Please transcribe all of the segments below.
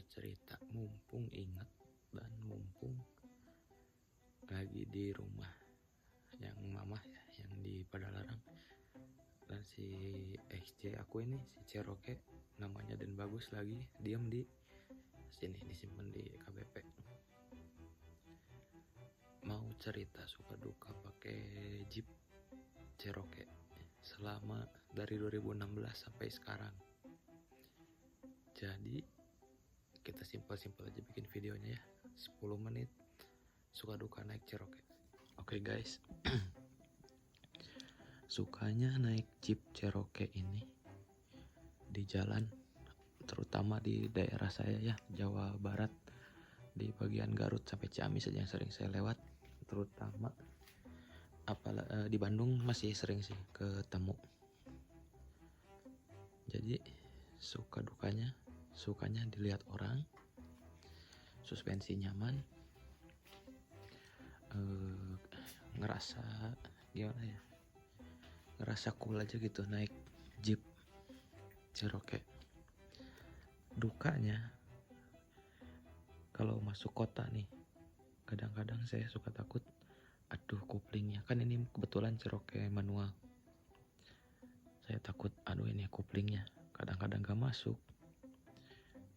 bercerita mumpung ingat dan mumpung lagi di rumah yang mama ya, yang di Padalarang. Dan si XC aku ini, si Ceroke namanya, dan bagus lagi diam di sini, disimpan di KBP. Mau cerita suka duka pakai Jeep Cherokee selama dari 2016 sampai sekarang. Jadi kita simpel-simpel aja bikin videonya ya, 10 menit suka duka naik Cherokee. Oke guys, sukanya naik Jeep Cherokee ini di jalan, terutama di daerah saya ya, Jawa Barat, di bagian Garut sampai Ciamis saja yang sering saya lewat. Terutama di Bandung masih sering sih ketemu. Jadi sukanya dilihat orang, suspensi nyaman, ngerasa gimana ya, ngerasa cool aja gitu naik Jeep Cherokee. Dukanya kalau masuk kota nih, kadang-kadang saya suka takut, aduh kuplingnya, kan ini kebetulan Cherokee manual, saya takut aduh ini kuplingnya kadang-kadang gak masuk,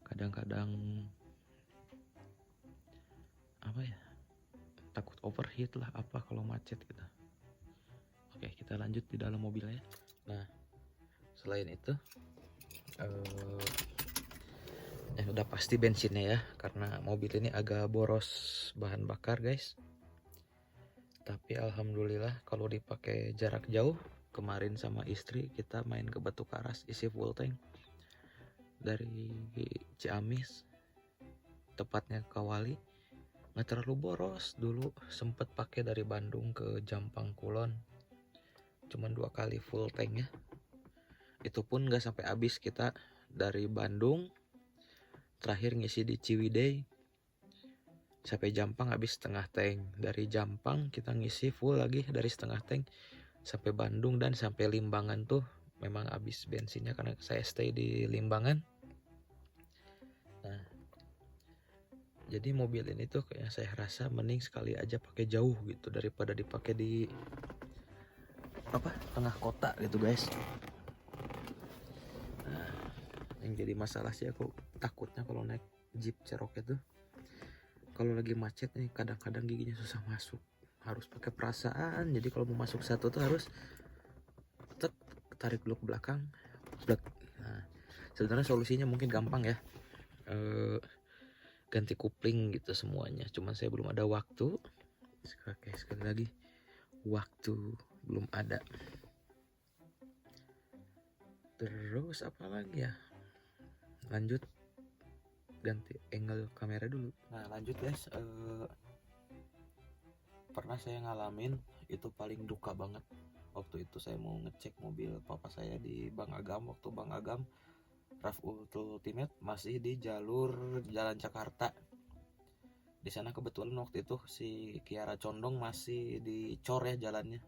kadang-kadang apa ya, takut overheat lah apa kalau macet gitu. Oke, kita lanjut di dalam mobilnya. Nah, selain itu udah pasti bensinnya ya, karena mobil ini agak boros bahan bakar guys. Tapi alhamdulillah kalau dipakai jarak jauh, kemarin sama istri kita main ke Batu Karas isi full tank dari Ciamis, tepatnya Kawali, nggak terlalu boros. Dulu sempet pakai dari Bandung ke Jampang Kulon, cuman 2 kali full tank ya, itu pun nggak sampai habis. Kita dari Bandung terakhir ngisi di Ciwidey sampai Jampang habis setengah tank. Dari Jampang kita ngisi full lagi dari setengah tank sampai Bandung, dan sampai Limbangan tuh memang habis bensinnya karena saya stay di Limbangan. Nah, jadi mobil ini tuh kayak saya rasa mending sekali aja pakai jauh gitu daripada dipakai di tengah kota gitu guys. Nah, yang jadi masalah sih aku takutnya kalau naik Jeep Cherokee tuh, kalau lagi macet nih kadang-kadang giginya susah masuk, harus pakai perasaan. Jadi kalau mau masuk satu tuh harus tarik dulu ke belakang, blek. Nah, sebenarnya solusinya mungkin gampang ya, ganti kupling gitu semuanya, cuman saya belum ada waktu. Sekali lagi, waktu belum ada. Terus apa lagi ya, lanjut ganti angle kamera dulu. Nah lanjut guys, pernah saya ngalamin itu paling duka banget. Waktu itu saya mau ngecek mobil papa saya di Bang Agam, waktu Bang Agam RAV Ultimate masih di jalur Jalan Jakarta. Di sana kebetulan waktu itu si Kiara Condong masih dicor ya jalannya.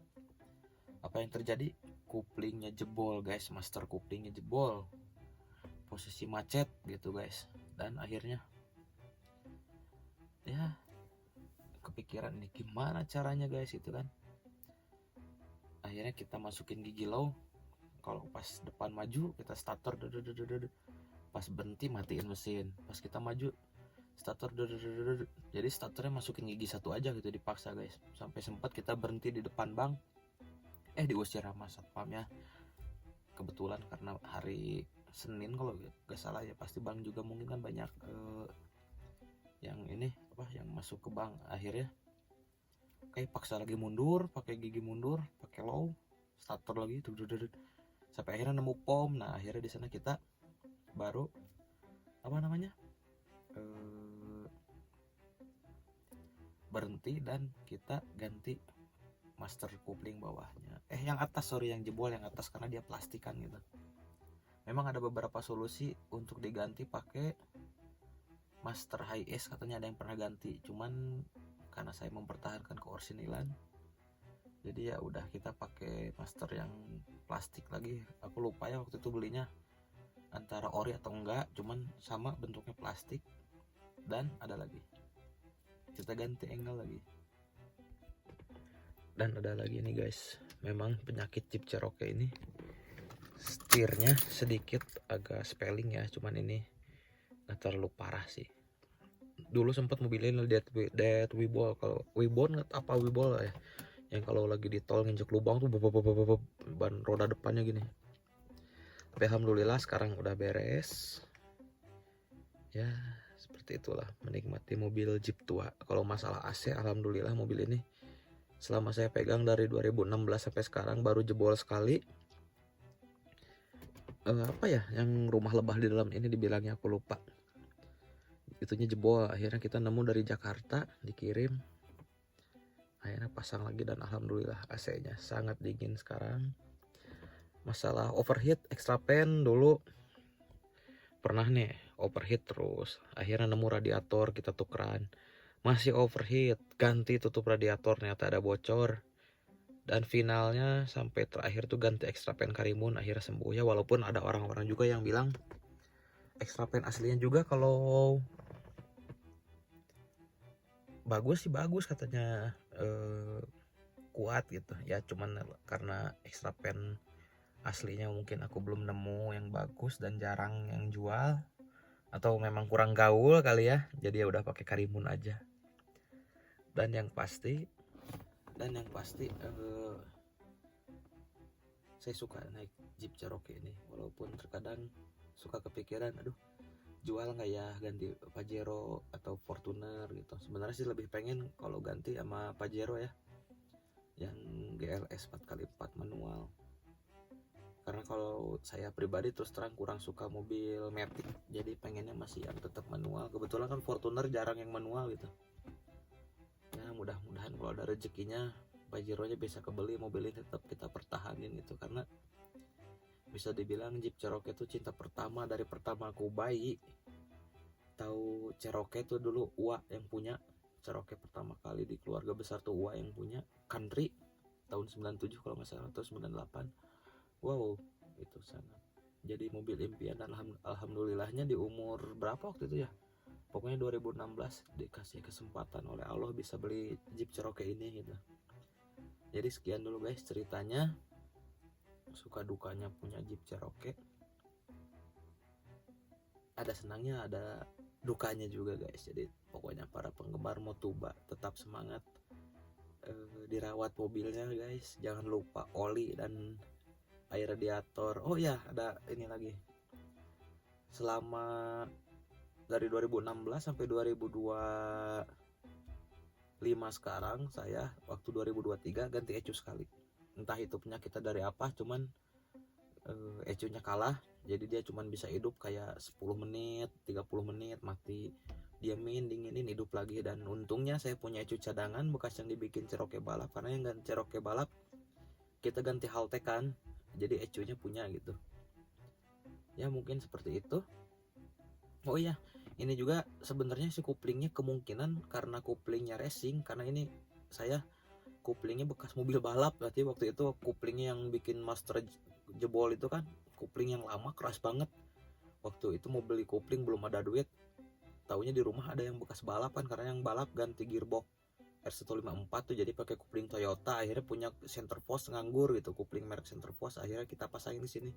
Apa yang terjadi? Kuplingnya jebol guys, master kuplingnya jebol, posisi macet gitu guys. Dan akhirnya ya kepikiran nih gimana caranya guys itu kan. Akhirnya kita masukin gigi low, kalau pas depan maju kita starter, pas berhenti matiin mesin, pas kita maju starter, jadi starternya masukin gigi satu aja gitu, dipaksa guys. Sampai sempat kita berhenti di depan bang, diusir sama satpamnya. Kebetulan karena hari Senin kalau gak salah ya, pasti bang juga mungkin kan banyak yang ini yang masuk ke bank. Akhirnya kayak paksa lagi mundur, pakai gigi mundur, pakai low, starter lagi sampai akhirnya nemu pom. Nah akhirnya di sana kita baru berhenti dan kita ganti master coupling bawahnya, yang atas, yang jebol yang atas karena dia plastikan gitu. Memang ada beberapa solusi untuk diganti pakai master high S, katanya ada yang pernah ganti, cuman karena saya mempertahankan keorsinilan, jadi ya udah kita pakai master yang plastik lagi. Aku lupa ya waktu itu belinya antara ori atau enggak, cuman sama bentuknya plastik. Dan ada lagi, kita ganti angle lagi. Dan ada lagi nih guys, memang penyakit Jeep Cherokee ini setirnya sedikit agak spelling ya, cuman ini nggak terlalu parah sih. Dulu sempat mobilnya dead wiball, kalau wiball nggak apa wiball ya, yang kalau lagi di tol nginjek lubang tuh ban roda depannya gini. Tapi alhamdulillah sekarang udah beres. Ya seperti itulah menikmati mobil Jeep tua. Kalau masalah AC, alhamdulillah mobil ini selama saya pegang dari 2016 sampai sekarang baru jebol sekali. Apa ya yang rumah lebah di dalam ini dibilangnya, aku lupa. Itunya jebol, akhirnya kita nemu dari Jakarta, dikirim. Akhirnya pasang lagi dan alhamdulillah AC-nya sangat dingin sekarang. Masalah overheat, extra fan dulu pernah nih overheat terus. Akhirnya nemu radiator, kita tukeran. Masih overheat, ganti tutup radiator, ternyata ada bocor. Dan finalnya sampai terakhir tuh ganti extra fan Karimun, akhirnya sembuh ya. Walaupun ada orang-orang juga yang bilang extra fan aslinya juga kalau bagus sih bagus katanya, kuat gitu ya. Cuman karena extra fan aslinya mungkin aku belum nemu yang bagus dan jarang yang jual, atau memang kurang gaul kali ya, jadi ya udah pakai Karimun aja. Dan yang pasti saya suka naik Jeep Cherokee ini, walaupun terkadang suka kepikiran, aduh jual nggak ya, ganti Pajero atau Fortuner gitu. Sebenarnya sih lebih pengen kalau ganti sama Pajero ya, yang GLS 4x4 manual. Karena kalau saya pribadi terus terang kurang suka mobil matic, jadi pengennya masih yang tetap manual. Kebetulan kan Fortuner jarang yang manual gitu. Ya mudah-mudahan kalau ada rezekinya Pajero nya bisa kebeli, mobil ini tetap kita pertahanin gitu. Karena bisa dibilang Jeep Cherokee itu cinta pertama dari pertama aku bayi. Tahu Cherokee tuh dulu Uwa yang punya Cherokee pertama kali di keluarga besar tuh Uwa yang punya. Country tahun 97 kalau nggak salah atau 98. Wow, itu sangat jadi mobil impian. Dan alhamdulillahnya di umur berapa waktu itu ya, pokoknya 2016 dikasih kesempatan oleh Allah bisa beli Jeep Cherokee ini gitu. Jadi sekian dulu guys ceritanya, suka dukanya punya Jeep Cherokee. Ada senangnya, ada dukanya juga guys. Jadi pokoknya para penggemar Motuba tetap semangat, dirawat mobilnya guys, jangan lupa oli dan air radiator. Oh ya, ada ini lagi, selama dari 2016 sampai 2025 sekarang, saya waktu 2023 ganti ecu sekali. Entah itu penyakitnya dari apa, cuman ecunya kalah, jadi dia cuman bisa hidup kayak 10 menit 30 menit mati, diamin dinginin hidup lagi. Dan untungnya saya punya ecu cadangan bekas yang dibikin Cherokee balap, karena yang ganti Cherokee balap kita ganti halte kan, jadi ecunya punya gitu ya. Mungkin seperti itu. Oh iya, ini juga sebenarnya si kuplingnya kemungkinan karena kuplingnya racing, karena ini saya kuplingnya bekas mobil balap. Berarti waktu itu kuplingnya yang bikin master jebol itu kan kupling yang lama keras banget. Waktu itu mau beli kupling belum ada duit, taunya di rumah ada yang bekas balap kan, karena yang balap ganti gearbox R154 tuh, jadi pakai kupling Toyota. Akhirnya punya Centerforce nganggur gitu, kupling merek Centerforce, akhirnya kita pasangin di sini.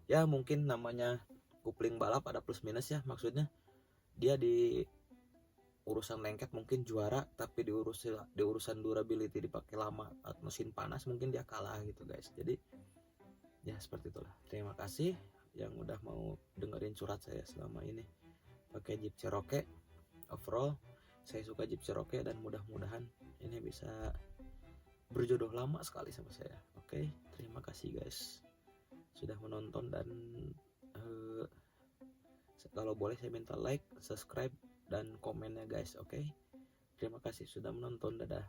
Ya mungkin namanya kupling balap ada plus minus ya, maksudnya dia di urusan lengket mungkin juara, tapi di urusan durability dipakai lama mesin panas mungkin dia kalah gitu guys. Jadi ya seperti itulah. Terima kasih yang udah mau dengerin curhat saya selama ini pakai Jeep Cherokee. Overall saya suka Jeep Cherokee dan mudah-mudahan ini bisa berjodoh lama sekali sama saya. Oke, terima kasih guys sudah menonton. Dan kalau boleh saya minta like, subscribe, dan komennya guys. Oke, terima kasih sudah menonton. Dadah.